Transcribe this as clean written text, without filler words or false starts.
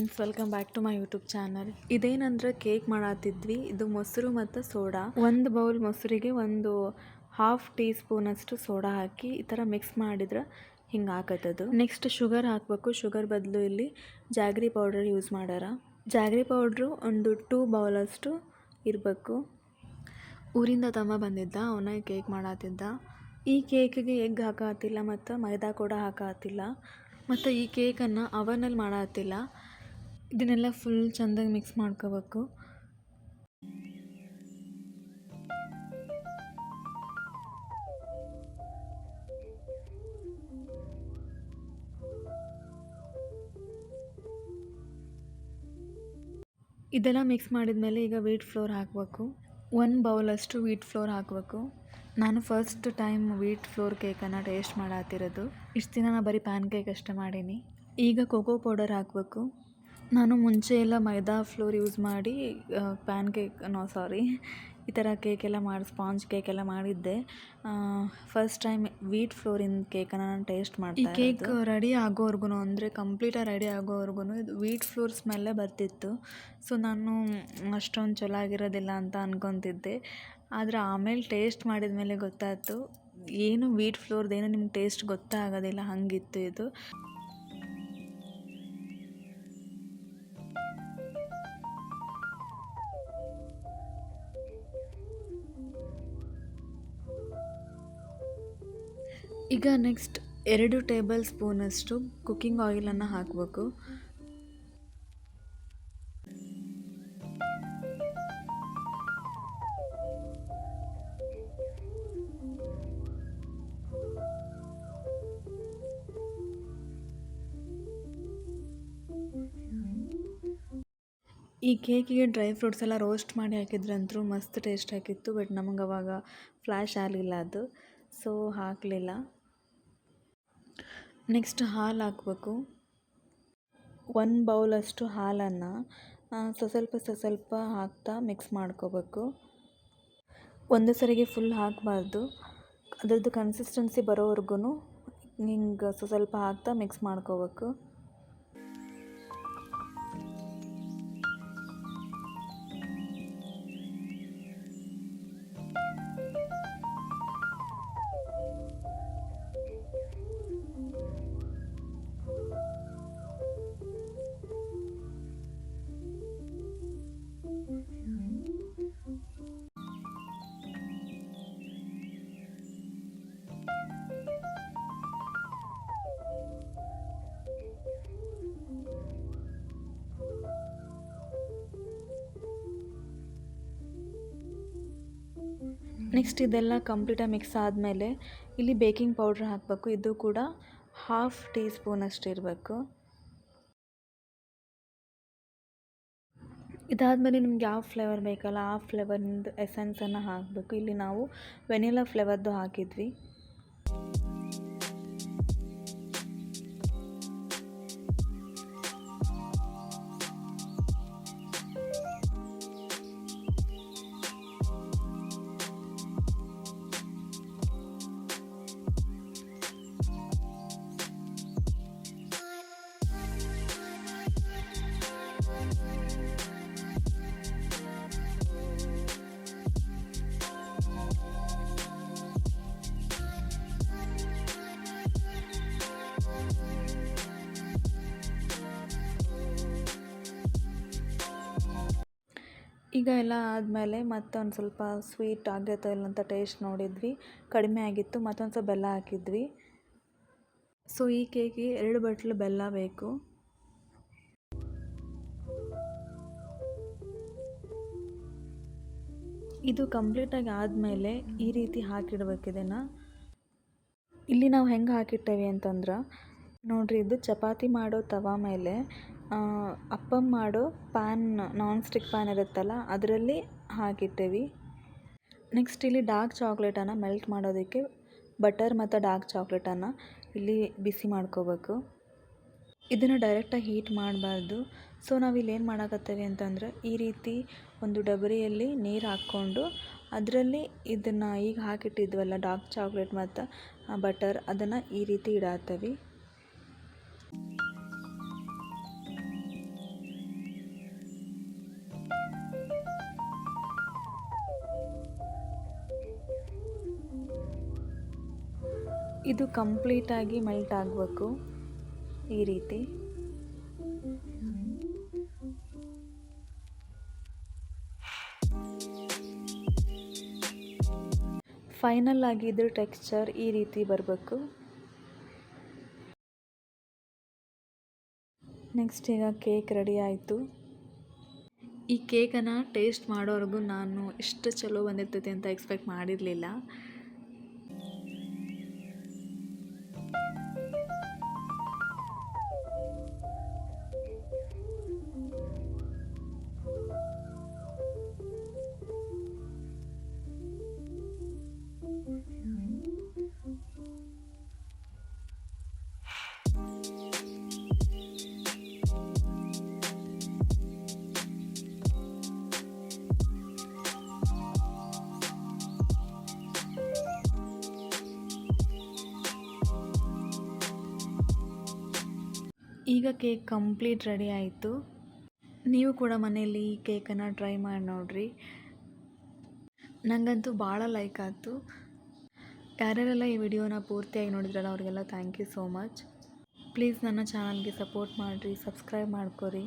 Friends, welcome back to my YouTube channel. ಇದೇನಂದ್ರೆ cake ಮಾಡತ್ತಿದ್ವಿ. ಇದು ಮೊಸರು ಮತ್ತು ಸೋಡಾ. ಒಂದು ಬೌಲ್ ಮೊಸರಿಗೆ ಒಂದು ಹಾಫ್ ಟೀ ಸ್ಪೂನಷ್ಟು ಸೋಡಾ ಹಾಕಿ ಈ ಥರ ಮಿಕ್ಸ್ ಮಾಡಿದ್ರೆ ಹಿಂಗೆ ಹಾಕತ್ತದು. ನೆಕ್ಸ್ಟ್ ಶುಗರ್ ಹಾಕಬೇಕು. ಶುಗರ್ ಬದಲು ಇಲ್ಲಿ ಜಾಗ್ರಿ ಪೌಡರ್ ಯೂಸ್ ಮಾಡ್ಯಾರ. ಜಾಗ್ರಿ ಪೌಡ್ರು ಒಂದು 2 ಬೌಲಷ್ಟು ಇರಬೇಕು. ಊರಿಂದ ತಮ್ಮ ಬಂದಿದ್ದ, ಅವನ ಕೇಕ್ ಮಾಡತ್ತಿದ್ದ. ಈ ಕೇಕಿಗೆ ಎಗ್ ಹಾಕತ್ತಿಲ್ಲ ಮತ್ತು ಮೈದಾ ಕೂಡ ಹಾಕತ್ತಿಲ್ಲ. ಮತ್ತು ಈ ಕೇಕನ್ನು ಅವನಲ್ಲಿ ಮಾಡತ್ತಿಲ್ಲ. ಇದನ್ನೆಲ್ಲ ಫುಲ್ ಚೆಂದಾಗಿ ಮಿಕ್ಸ್ ಮಾಡ್ಕೋಬೇಕು. ಇದೆಲ್ಲ ಮಿಕ್ಸ್ ಮಾಡಿದ್ಮೇಲೆ ಈಗ ವೀಟ್ ಫ್ಲೋರ್ ಹಾಕಬೇಕು. 1 ಬೌಲಷ್ಟು ವೀಟ್ ಫ್ಲೋರ್ ಹಾಕಬೇಕು. ನಾನು ಫಸ್ಟ್ ಟೈಮ್ ವೀಟ್ ಫ್ಲೋರ್ ಕೇಕನ್ನು ಟೇಸ್ಟ್ ಮಾಡತ್ತಿರೋದು. ಇಷ್ಟು ದಿನ ನಾನು ಬರೀ ಪ್ಯಾನ್ ಕೇಕ್ ಅಷ್ಟೇ ಮಾಡೀನಿ. ಈಗ ಕೋಕೋ ಪೌಡರ್ ಹಾಕಬೇಕು. ನಾನು ಮುಂಚೆ ಎಲ್ಲ ಮೈದಾ ಫ್ಲೋರ್ ಯೂಸ್ ಮಾಡಿ ಈ ಥರ ಕೇಕೆಲ್ಲ ಸ್ಪಾಂಜ್ ಕೇಕೆಲ್ಲ ಮಾಡಿದ್ದೆ. ಫಸ್ಟ್ ಟೈಮ್ ವೀಟ್ ಫ್ಲೋರಿನ ಕೇಕನ್ನು ನಾನು ಟೇಸ್ಟ್ ಮಾಡ್ತಾ ಇರೋದು. ಈ ಕೇಕ್ ರೆಡಿ ಆಗೋವರೆಗೂ ಅಂದರೆ ಕಂಪ್ಲೀಟಾಗಿ ರೆಡಿ ಆಗೋವರೆಗೂ ಇದು ವೀಟ್ ಫ್ಲೋರ್ ಸ್ಮೆಲ್ಲೇ ಬರ್ತಿತ್ತು. ಸೊ ನಾನು ಅಷ್ಟೊಂದು ಚಲೋ ಆಗಿರೋದಿಲ್ಲ ಅಂತ ಅಂದ್ಕೊತಿದ್ದೆ. ಆದರೆ ಆಮೇಲೆ ಟೇಸ್ಟ್ ಮಾಡಿದ ಮೇಲೆ ಗೊತ್ತಾಯ್ತು, ಏನು ವೀಟ್ ಫ್ಲೋರ್ದೇನು ನಿಮ್ಗೆ ಟೇಸ್ಟ್ ಗೊತ್ತಾಗೋದಿಲ್ಲ, ಹಾಗಿತ್ತು ಇದು. ಈಗ ನೆಕ್ಸ್ಟ್ 2 ಟೇಬಲ್ ಸ್ಪೂನಷ್ಟು ಕುಕ್ಕಿಂಗ್ ಆಯಿಲನ್ನು ಹಾಕಬೇಕು. ಈ ಕೇಕಿಗೆ ಡ್ರೈ ಫ್ರೂಟ್ಸ್ ಎಲ್ಲ ರೋಸ್ಟ್ ಮಾಡಿ ಹಾಕಿದ್ರಂತೂ ಮಸ್ತ್ ಟೇಸ್ಟ್ ಹಾಕಿತ್ತು. ಬಟ್ ನಮಗೆ ಅವಾಗ ಫ್ಲ್ಯಾಶ್ ಆಗಲಿಲ್ಲ ಅದು, ಸೊ ಹಾಕಲಿಲ್ಲ. ನೆಕ್ಸ್ಟ್ ಹಾಲು ಹಾಕಬೇಕು. 1 ಬೌಲಷ್ಟು ಹಾಲನ್ನು ಸ್ವಲ್ಪ ಹಾಕ್ತಾ ಮಿಕ್ಸ್ ಮಾಡ್ಕೋಬೇಕು. ಒಂದು ಸರಿಗೆ ಫುಲ್ ಹಾಕಬಾರ್ದು. ಅದರದ್ದು ಕನ್ಸಿಸ್ಟೆನ್ಸಿ ಬರೋವರೆಗೂ ಹಿಂಗೆ ಸ್ವಲ್ಪ ಹಾಕ್ತಾ ಮಿಕ್ಸ್ ಮಾಡ್ಕೋಬೇಕು. ನೆಕ್ಸ್ಟ್ ಇದೆಲ್ಲ ಕಂಪ್ಲೀಟಾಗಿ ಮಿಕ್ಸ್ ಆದಮೇಲೆ ಇಲ್ಲಿ ಬೇಕಿಂಗ್ ಪೌಡ್ರ್ ಹಾಕಬೇಕು. ಇದು ಕೂಡ ಹಾಫ್ ಟೀ ಸ್ಪೂನಷ್ಟು ಇರಬೇಕು. ಇದಾದಮೇಲೆ ನಿಮ್ಗೆ ಯಾವ ಫ್ಲೇವರ್ ಬೇಕಲ್ಲ ಆ ಫ್ಲೇವರ್ನಿಂದ ಎಸೆನ್ಸನ್ನು ಹಾಕಬೇಕು. ಇಲ್ಲಿ ನಾವು ವೆನಿಲಾ ಫ್ಲೇವರ್ದು ಹಾಕಿದ್ವಿ. ಈಗ ಎಲ್ಲ ಆದಮೇಲೆ ಮತ್ತೊಂದು ಸ್ವಲ್ಪ ಸ್ವೀಟ್ ಆಗೈತೋ ಇಲ್ಲ ಅಂತ ಟೇಸ್ಟ್ ನೋಡಿದ್ವಿ. ಕಡಿಮೆ ಆಗಿತ್ತು, ಮತ್ತೊಂದು ಸ್ವಲ್ಪ ಬೆಲ್ಲ ಹಾಕಿದ್ವಿ. ಸೊ ಈ ಕೇಕಿಗೆ 2 ಬಟ್ಲು ಬೆಲ್ಲ ಬೇಕು. ಇದು ಕಂಪ್ಲೀಟಾಗಿ ಆದಮೇಲೆ ಈ ರೀತಿ ಹಾಕಿಡ್ಬೇಕು ಇದನ್ನು. ಇಲ್ಲಿ ನಾವು ಹೆಂಗೆ ಹಾಕಿಟ್ಟೇವಿ ಅಂತಂದ್ರೆ ನೋಡಿರಿ, ಇದು ಚಪಾತಿ ಮಾಡೋ ತವಾ ಮೇಲೆ ಅಪ್ಪಮ್ ಮಾಡೋ ಪ್ಯಾನ್, ನಾನ್ ಸ್ಟಿಕ್ ಪ್ಯಾನ್ ಇರುತ್ತಲ್ಲ ಅದರಲ್ಲಿ ಹಾಕಿಟ್ಟೇವಿ. ನೆಕ್ಸ್ಟ್ ಇಲ್ಲಿ ಡಾರ್ಕ್ ಚಾಕ್ಲೇಟನ್ನು ಮೆಲ್ಟ್ ಮಾಡೋದಕ್ಕೆ ಬಟರ್ ಮತ್ತು ಡಾರ್ಕ್ ಚಾಕ್ಲೇಟನ್ನು ಇಲ್ಲಿ ಬಿಸಿ ಮಾಡ್ಕೋಬೇಕು. ಇದನ್ನು ಡೈರೆಕ್ಟಾಗಿ ಹೀಟ್ ಮಾಡಬಾರ್ದು. ಸೊ ನಾವಿಲ್ಲಿ ಏನು ಮಾಡಕತ್ತೇವೆ ಅಂತಂದ್ರೆ ಈ ರೀತಿ ಒಂದು ಡಬರಿಯಲ್ಲಿ ನೀರು ಹಾಕ್ಕೊಂಡು ಅದರಲ್ಲಿ ಇದನ್ನು ಈಗ ಹಾಕಿಟ್ಟಿದ್ವಲ್ಲ ಡಾರ್ಕ್ ಚಾಕ್ಲೇಟ್ ಮತ್ತು ಬಟರ್, ಅದನ್ನು ಈ ರೀತಿ ಇಡಾತ್ತೇವೆ. ಇದು ಕಂಪ್ಲೀಟಾಗಿ ಮೆಲ್ಟ್ ಆಗಬೇಕು ಈ ರೀತಿ. ಫೈನಲ್ ಆಗಿ ಇದ್ರ ಟೆಕ್ಸ್ಚರ್ ಈ ರೀತಿ ಬರಬೇಕು. ನೆಕ್ಸ್ಟ್ ಈಗ ಕೇಕ್ ರೆಡಿ ಆಯಿತು. ಈ ಕೇಕನ್ನು ಟೇಸ್ಟ್ ಮಾಡೋವರೆಗೂ ನಾನು ಇಷ್ಟು ಚಲೋ ಬಂದಿರ್ತೈತಿ ಅಂತ ಎಕ್ಸ್ಪೆಕ್ಟ್ ಮಾಡಿರಲಿಲ್ಲ. ಈಗ ಕೇಕ್ ಕಂಪ್ಲೀಟ್ ರೆಡಿ ಆಯಿತು. ನೀವು ಕೂಡ ಮನೆಯಲ್ಲಿ ಈ ಕೇಕನ್ನು ಟ್ರೈ ಮಾಡಿ ನೋಡಿರಿ. ನನಗಂತೂ ಭಾಳ ಲೈಕ್ ಆಯಿತು. ಯಾರ್ಯಾರೆಲ್ಲ ಈ ವಿಡಿಯೋನ ಪೂರ್ತಿಯಾಗಿ ನೋಡಿದ್ರಲ್ಲ ಅವರಿಗೆಲ್ಲ thank you so much. Please ನನ್ನ ಚಾನಲ್ಗೆ ಸಪೋರ್ಟ್ ಮಾಡಿರಿ, ಸಬ್ಸ್ಕ್ರೈಬ್ ಮಾಡ್ಕೊರಿ.